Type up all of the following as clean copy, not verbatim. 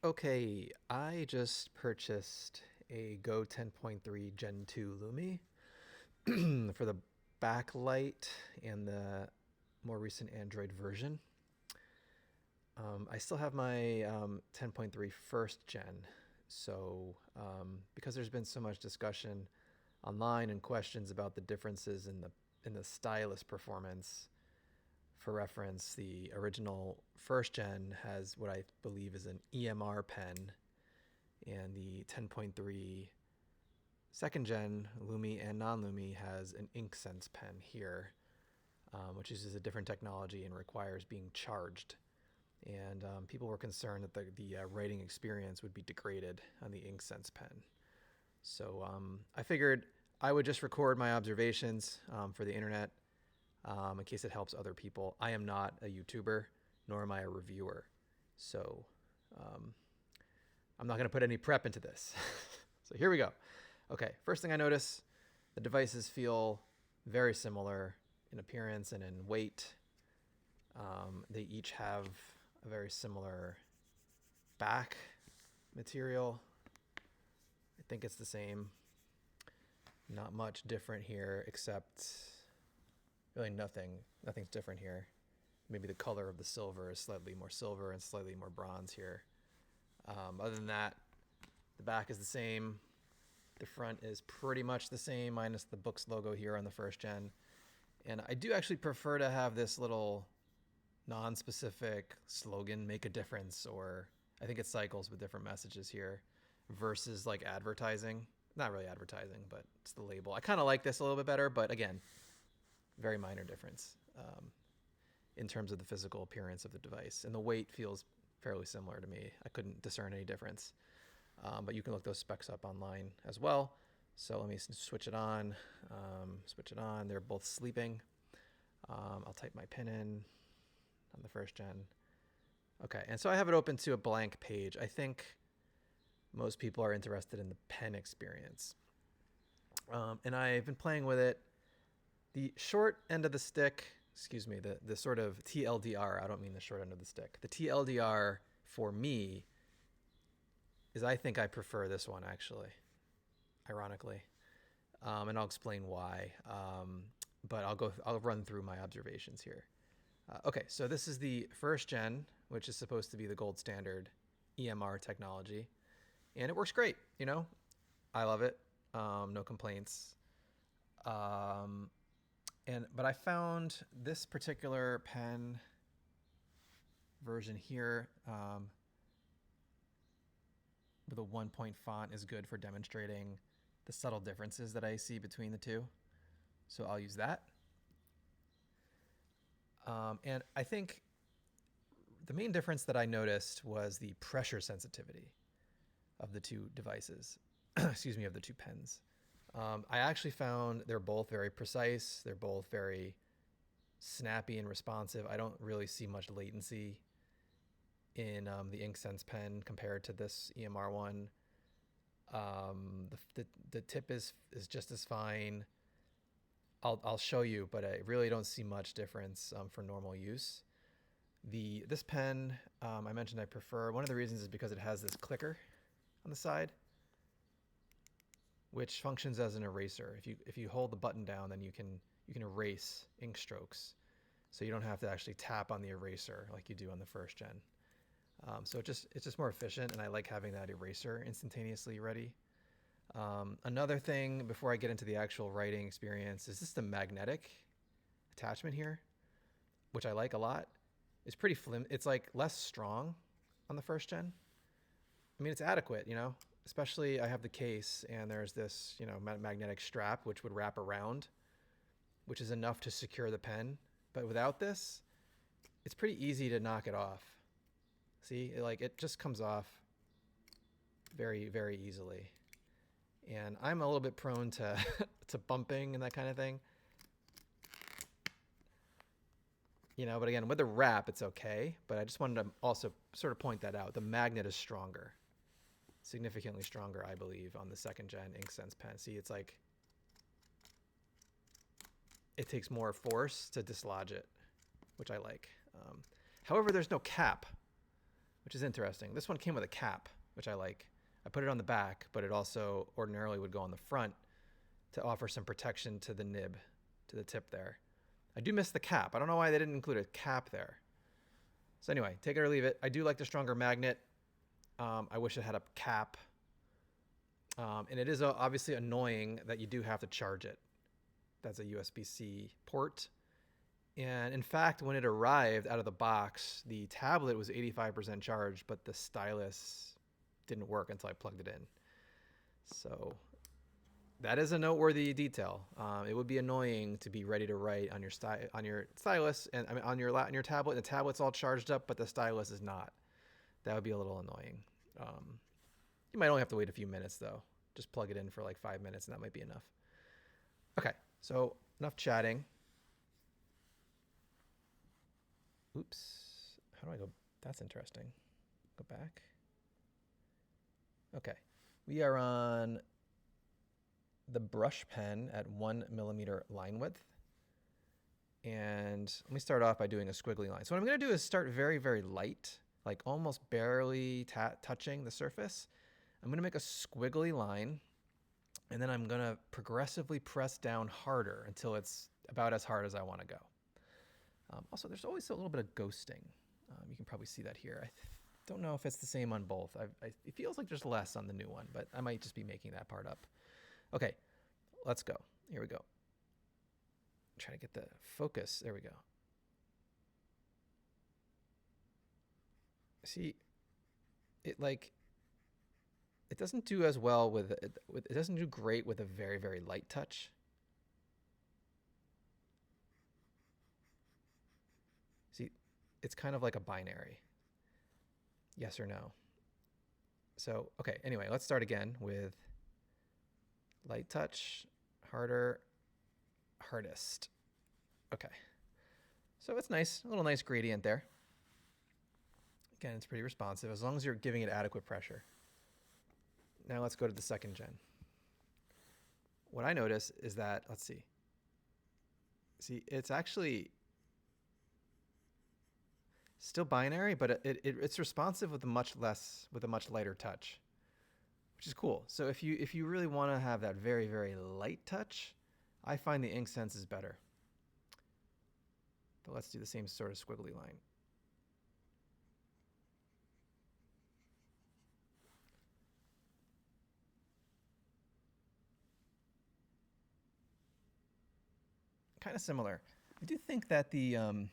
Okay, I just purchased a Go 10.3 Gen 2 Lumi for the backlight and the more recent Android version. I still have my 10.3 first gen, so because there's been so much discussion online and questions about the differences in the stylus performance. For reference, the original first gen has what I believe is an EMR pen, and the 10.3 second gen Lumi and non-Lumi has an Inksense pen here, which uses a different technology and requires being charged. And people were concerned that the writing experience would be degraded on the Inksense pen. So I figured I would just record my observations for the internet in case it helps other people. I am not a YouTuber, nor am I a reviewer. So I'm not going to put any prep into this. So here we go. Okay, first thing I notice, the devices feel very similar in appearance and in weight. They each have a very similar back material. I think it's the same. Not much different here, except really nothing's different here. Maybe the color of the silver is slightly more silver and slightly more bronze here. Other than that, the back is the same. The front is pretty much the same, minus the Boox logo here on the first gen. And I do actually prefer to have this little non-specific slogan, make a difference, or I think it cycles with different messages here, versus like advertising. Not really advertising, but it's the label. I kind of like this a little bit better, but again, very minor difference in terms of the physical appearance of the device. And the weight feels fairly similar to me. I couldn't discern any difference. But you can look those specs up online as well. So let me switch it on. They're both sleeping. I'll type my pin in on the first gen. Okay, and so I have it open to a blank page. I think most people are interested in the pen experience. And I've been playing with it. The short end of the stick, the sort of TLDR, I don't mean the short end of the stick. The TLDR for me is I think I prefer this one, actually, ironically. And I'll explain why. But I'll run through my observations here. Okay, so this is the first gen, which is supposed to be the gold standard EMR technology. And it works great, you know? I love it. No complaints. But I found this particular pen version here with a 1-point font is good for demonstrating the subtle differences that I see between the two. So I'll use that. And I think the main difference that I noticed was the pressure sensitivity of the two devices, of the two pens. I actually found they're both very precise. They're both very snappy and responsive. I don't really see much latency in the Inksense pen compared to this EMR one. The tip is just as fine. I'll show you, but I really don't see much difference for normal use. This pen, I mentioned I prefer. One of the reasons is because it has this clicker on the side, which functions as an eraser. If you hold the button down, then you can erase ink strokes, so you don't have to actually tap on the eraser like you do on the first gen. So it's just more efficient, and I like having that eraser instantaneously ready. Another thing before I get into the actual writing experience is just the magnetic attachment here, which I like a lot. It's pretty it's like less strong on the first gen. I mean, it's adequate, you know, especially I have the case and there's this, you know, magnetic strap which would wrap around, which is enough to secure the pen. But without this, it's pretty easy to knock it off. See, it just comes off very, very easily. And I'm a little bit prone to to bumping and that kind of thing. You know, but again, with the wrap, it's okay. But I just wanted to also sort of point that out. The magnet is stronger, significantly stronger, I believe, on the second gen Inksense pen. See, it's like it takes more force to dislodge it, which I like. However, there's no cap, which is interesting. This one came with a cap, which I like. I put it on the back, but it also ordinarily would go on the front to offer some protection to the nib, to the tip there. I do miss the cap. I don't know why they didn't include a cap there. So anyway, take it or leave it. I do like the stronger magnet. I wish it had a cap. And it is obviously annoying that you do have to charge it. That's a USB-C port. And in fact, when it arrived out of the box, the tablet was 85% charged, but the stylus didn't work until I plugged it in. So that is a noteworthy detail. It would be annoying to be ready to write on your stylus and on your tablet, and the tablet's all charged up, but the stylus is not. That would be a little annoying. You might only have to wait a few minutes though. Just plug it in for like 5 minutes, and that might be enough. Okay, so enough chatting. Oops, how do I go? That's interesting. Go back. Okay, we are on the brush pen at 1 millimeter line width. And let me start off by doing a squiggly line. So what I'm gonna do is start very, very light, like almost barely touching the surface. I'm gonna make a squiggly line, and then I'm gonna progressively press down harder until it's about as hard as I wanna go. Also, there's always a little bit of ghosting. You can probably see that here. I don't know if it's the same on both. It feels like there's less on the new one, but I might just be making that part up. Okay, let's go. Here we go. Try to get the focus. There we go. See, it doesn't do as well with it doesn't do great with a very, very light touch. See, it's kind of like a binary. Yes or no. So, okay, anyway, let's start again with light touch, harder, hardest. Okay. So it's nice, a little nice gradient there. Again, it's pretty responsive as long as you're giving it adequate pressure. Now let's go to the second gen. What I notice is that, let's see. See, it's actually still binary, but it's responsive with a much lighter touch, which is cool. So if you really want to have that very, very light touch, I find the Inksense is better. But let's do the same sort of squiggly line. Kind of similar. I do think that the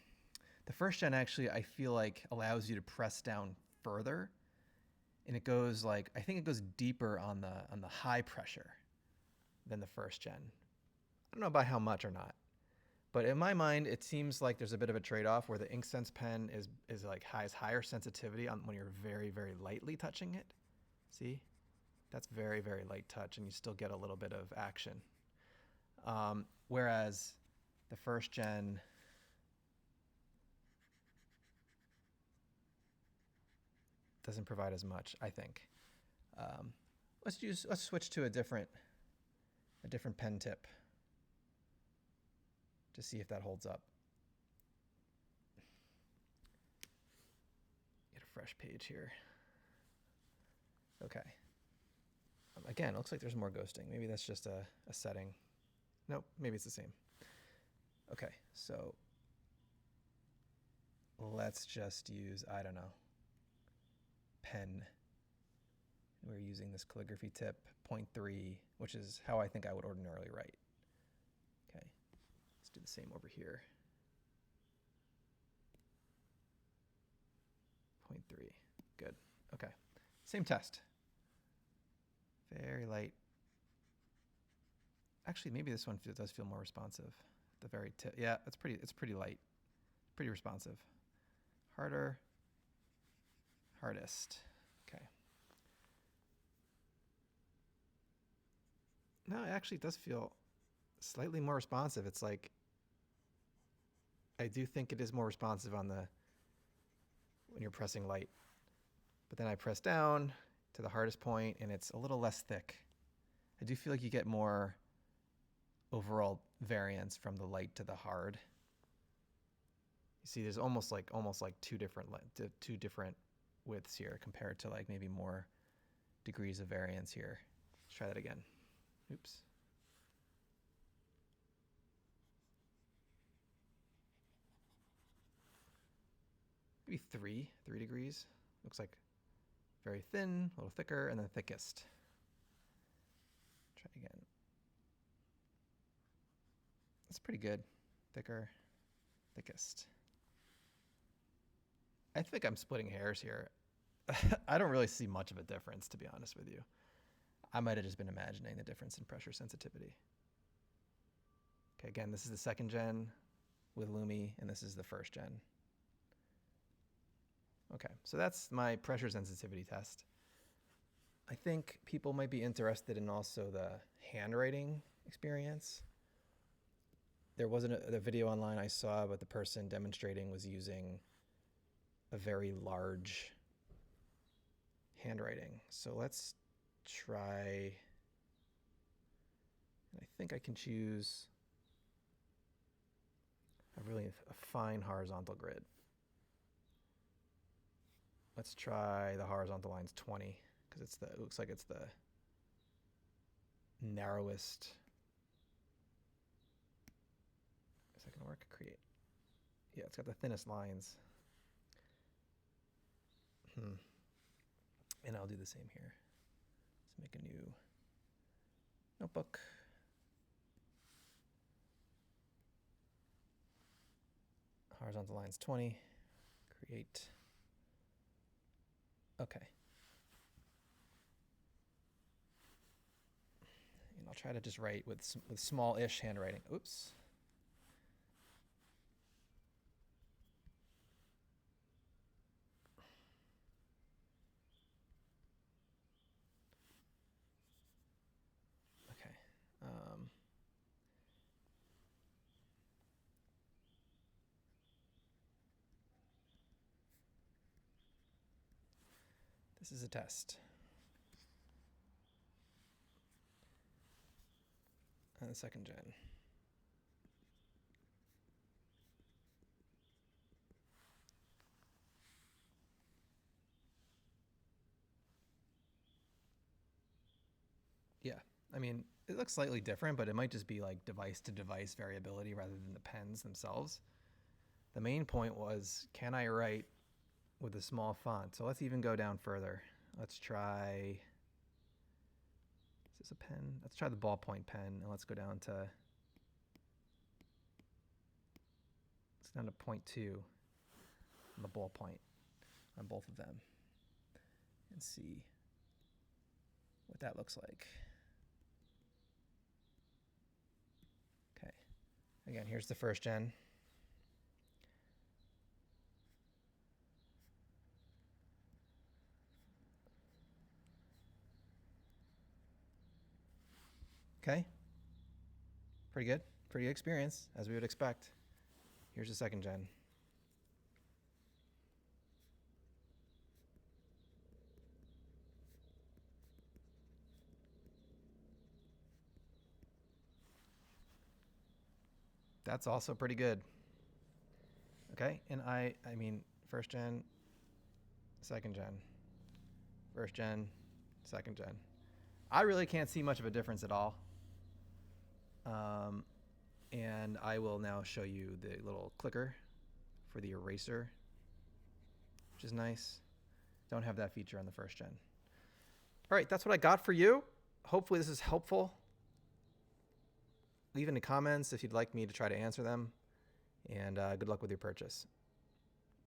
first gen actually, I feel like, allows you to press down further, and it goes like, I think it goes deeper on the high pressure than the first gen. I don't know by how much or not, but in my mind, it seems like there's a bit of a trade-off where the Inksense pen is like has higher sensitivity on when you're very, very lightly touching it. See, that's very, very light touch, and you still get a little bit of action. Whereas the first gen doesn't provide as much, I think. Let's switch to a different pen tip to see if that holds up. Get a fresh page here. Okay. Again, it looks like there's more ghosting. Maybe that's just a setting. Nope, maybe it's the same. Okay, so let's just use, I don't know, pen. We're using this calligraphy tip 0.3, which is how I think I would ordinarily write. Okay, let's do the same over here. 0.3, good, okay. Same test. Very light. Actually, maybe this one does feel more responsive. The very tip, yeah, it's pretty light, pretty responsive. Harder, hardest. Okay. No, it actually does feel slightly more responsive. It's like, I do think it is more responsive on when you're pressing light. But then I press down to the hardest point, and it's a little less thick. I do feel like you get more overall variance from the light to the hard. You see, there's almost like two different widths here compared to like maybe more degrees of variance here. Let's try that again. Oops. Maybe 3 degrees. Looks like very thin, a little thicker, and then thickest. Try again. That's pretty good. Thicker, thickest. I think I'm splitting hairs here. I don't really see much of a difference, to be honest with you. I might have just been imagining the difference in pressure sensitivity. Okay, again, this is the 2nd gen with Lumi, and this is the 1st gen. Okay, so that's my pressure sensitivity test. I think people might be interested in also the handwriting experience. There wasn't a video online I saw, but the person demonstrating was using a very large handwriting. So let's try, I think I can choose a fine horizontal grid. Let's try the horizontal lines 20 because it looks like it's the narrowest. Is that gonna work? Create. Yeah, it's got the thinnest lines. And I'll do the same here. Let's make a new notebook. Horizontal lines 20. Create. Okay. And I'll try to just write with small-ish handwriting. Oops. Okay. This is a test. And the 2nd gen. Yeah, I mean, it looks slightly different, but it might just be like device to device variability rather than the pens themselves. The main point was, can I write with a small font? So let's even go down further. Let's try, is this a pen? Let's try the ballpoint pen, and let's go down to, it's down to 0.2 on the ballpoint on both of them, and see what that looks like. Okay, again, here's the 1st gen. Okay, pretty good experience, as we would expect. Here's the 2nd gen. That's also pretty good. Okay, and I mean, 1st gen, 2nd gen, 1st gen, 2nd gen. I really can't see much of a difference at all. And I will now show you the little clicker for the eraser, which is nice. Don't have that feature on the 1st gen. All right, that's what I got for you. Hopefully this is helpful. Leave in the comments if you'd like me to try to answer them. And good luck with your purchase.